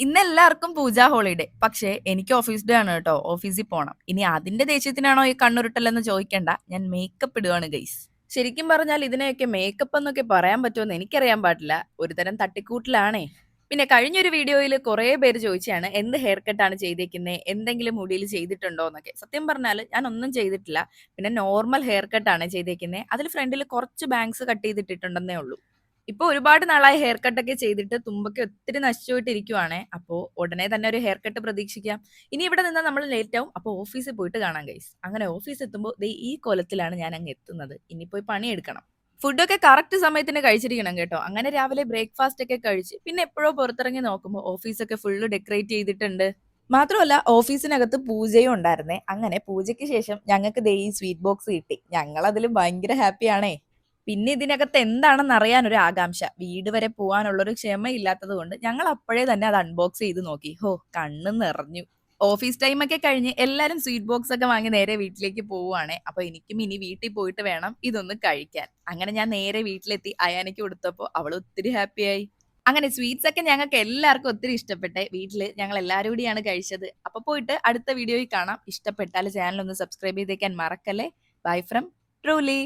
ഇന്നെല്ലാവർക്കും പൂജാ holiday. പക്ഷേ എനിക്ക് office day ആണ് കേട്ടോ. ഓഫീസിൽ പോണം. ഇനി അതിന്റെ ദേഷ്യത്തിനാണോ ഈ കണ്ണുരുട്ടലെന്ന് ചോദിക്കണ്ട. ഞാൻ മേക്കപ്പ് ഇടുവാണ് ഗൈസ്. ശരിക്കും പറഞ്ഞാൽ ഇതിനെയൊക്കെ മേക്കപ്പ് എന്നൊക്കെ പറയാൻ പറ്റുമെന്ന് എനിക്കറിയാൻ പാടില്ല. ഒരുതരം തട്ടിക്കൂട്ടിലാണേ. പിന്നെ കഴിഞ്ഞൊരു വീഡിയോയിൽ കുറേ പേര് ചോദിച്ചാണ് എന്ത് ഹെയർ കട്ടാണ് ചെയ്തേക്കുന്നത്, എന്തെങ്കിലും മുടിയിൽ ചെയ്തിട്ടുണ്ടോ എന്നൊക്കെ. സത്യം പറഞ്ഞാൽ ഞാൻ ഒന്നും ചെയ്തിട്ടില്ല. പിന്നെ നോർമൽ ഹെയർ കട്ടാണ് ചെയ്തേക്കുന്നത്. അതിൽ ഫ്രണ്ടിൽ കുറച്ച് ബാങ്ക്സ് കട്ട് ചെയ്തിട്ടിട്ടുണ്ടെന്നേ ഉള്ളൂ. ഇപ്പൊ ഒരുപാട് നാളായി ഹെയർ കട്ടൊക്കെ ചെയ്തിട്ട് തുമ്പൊക്കെ ഒത്തിരി നശിച്ചു പോയിട്ടിരിക്കുവാണേ. അപ്പോ ഉടനെ തന്നെ ഒരു ഹെയർ കട്ട് പ്രതീക്ഷിക്കാം. ഇനി ഇവിടെ നിന്നാൽ നമ്മൾ ലേറ്റ് ആവും. അപ്പൊ ഓഫീസിൽ പോയിട്ട് കാണാം ഗൈസ്. അങ്ങനെ ഓഫീസ് എത്തുമ്പോൾ ദേ ഈ കോലത്തിലാണ് ഞാൻ അങ്ങ് എത്തുന്നത്. ഇനി പോയി പണിയെടുക്കണം. ഫുഡൊക്കെ കറക്റ്റ് സമയത്തിന് കഴിച്ചിരിക്കണം കേട്ടോ. അങ്ങനെ രാവിലെ ബ്രേക്ക്ഫാസ്റ്റ് ഒക്കെ കഴിച്ച് പിന്നെ എപ്പോഴോ പുറത്തിറങ്ങി നോക്കുമ്പോൾ ഓഫീസൊക്കെ ഫുള്ള് ഡെക്കറേറ്റ് ചെയ്തിട്ടുണ്ട്. മാത്രമല്ല ഓഫീസിനകത്ത് പൂജയും ഉണ്ടായിരുന്നേ. അങ്ങനെ പൂജയ്ക്ക് ശേഷം ഞങ്ങൾക്ക് ദേ ഈ സ്വീറ്റ് ബോക്സ് കിട്ടി. ഞങ്ങൾ അതിൽ ഭയങ്കര ഹാപ്പിയാണേ. പിന്നെ ഇതിനകത്ത് എന്താണെന്ന് അറിയാൻ ഒരു ആകാംക്ഷ. വീട് വരെ പോവാനുള്ളൊരു ക്ഷമയില്ലാത്തത് കൊണ്ട് ഞങ്ങൾ അപ്പോഴേ തന്നെ അത് അൺബോക്സ് ചെയ്ത് നോക്കി. ഹോ, കണ്ണ് നിറഞ്ഞു. ഓഫീസ് ടൈം ഒക്കെ കഴിഞ്ഞ് എല്ലാരും സ്വീറ്റ് ബോക്സ് ഒക്കെ വാങ്ങി നേരെ വീട്ടിലേക്ക് പോവുകയാണെ. അപ്പൊ എനിക്കും ഇനി വീട്ടിൽ പോയിട്ട് വേണം ഇതൊന്ന് കഴിക്കാൻ. അങ്ങനെ ഞാൻ നേരെ വീട്ടിലെത്തി അയാനയ്ക്ക് കൊടുത്തപ്പോൾ അവൾ ഒത്തിരി ഹാപ്പിയായി. അങ്ങനെ സ്വീറ്റ്സ് ഒക്കെ ഞങ്ങൾക്ക് എല്ലാവർക്കും ഒത്തിരി ഇഷ്ടപ്പെട്ടെ. വീട്ടില് ഞങ്ങൾ എല്ലാവരും കൂടിയാണ് കഴിച്ചത്. അപ്പൊ പോയിട്ട് അടുത്ത വീഡിയോയിൽ കാണാം. ഇഷ്ടപ്പെട്ടാൽ ചാനൽ ഒന്ന് സബ്സ്ക്രൈബ് ചെയ്തേക്കാൻ മറക്കല്ലേ. Bye from truly.